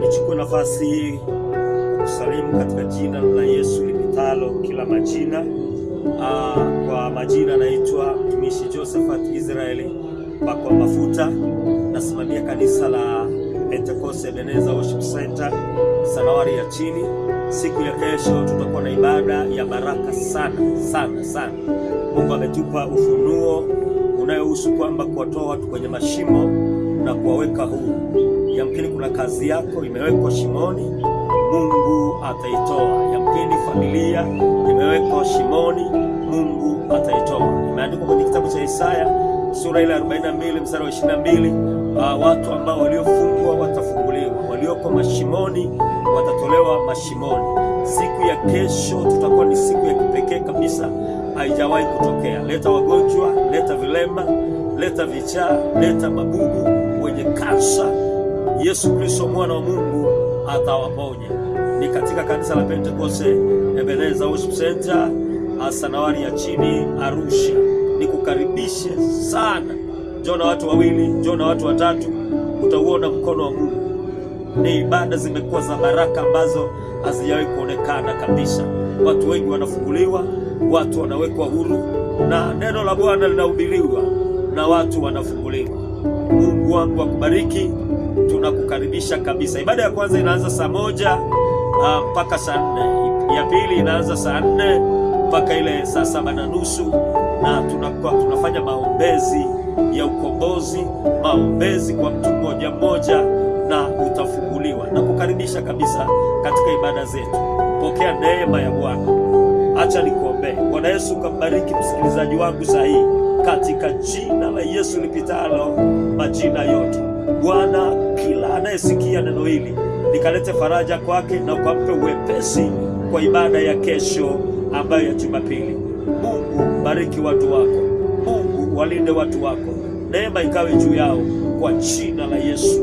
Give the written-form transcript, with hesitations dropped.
Nichukue nafasi hii kusalimu katika jina la Yesu lipitalo kila majina. Kwa majina naitwa mtumishi Josephat Israeli Bakwa Mafuta, nasimamia kanisa la Pentecost Ebenezer Worship Center Sanawari ya chini. Siku ya kesho tutakuwa na ibada ya baraka sana. Mungu ametupa ufunuo unayohusu kwamba kuwatoa watu kwenye mashimo na kuwaweka huru. Yamkini kuna kazi yako imewekwa shimoni, Mungu ataitoa. Yamkini familia imewekwa shimoni, Mungu ataitoa. Imeandikwa kwenye kitabu cha Isaya sura ile 42 mstari wa 22, watu ambao waliofungwa watafunguliwa, walioko mashimoni watatolewa mashimoni. Siku ya kesho tutakuwa ni siku ya kipekee kabisa, haijawahi kutokea. Leta wagonjwa, leta vilema, leta vichaa, leta mabubu, wenye kansa. Yesu Kristo mwana wa Mungu atawaponya. Ni katika kanisa la Pentecost Ebenezer Worship Center Sanawari ya chini Arusha. Nikukaribishe sana. Njoo na watu wawili, njoo na watu watatu, utauona mkono wa Mungu. Ni ibada zimekuwa za baraka ambazo hazijawahi kuonekana kabisa. Watu wengi wanafunguliwa, watu wanawekwa huru, na neno la Bwana linahubiriwa na watu wanafunguliwa. Mungu wangu akubariki. Tunakukaribisha kabisa. Ibada ya kwanza inaanza saa 1 mpaka saa 4. Ya pili inaanza saa 4 mpaka ile saa 7:30, na tunafanya maombezi ya ukombozi, maombezi kwa mtu mmoja mmoja, na utafunguliwa. Na kukaribisha kabisa katika ibada zetu. Pokea neema ya Bwana. Acha nikuombee. Bwana Yesu kambariki msikilizaji wangu sahihi katika jina la Yesu lipitalo majina yote. Bwana, kila anayesikia neno hili nikalete faraja kwake na ukampe uwepesi kwa ibada ya kesho ambayo ya Jumapili. Mungu bariki watu wako. Mungu walinde watu wako. Neema ikawe juu yao kwa jina la Yesu.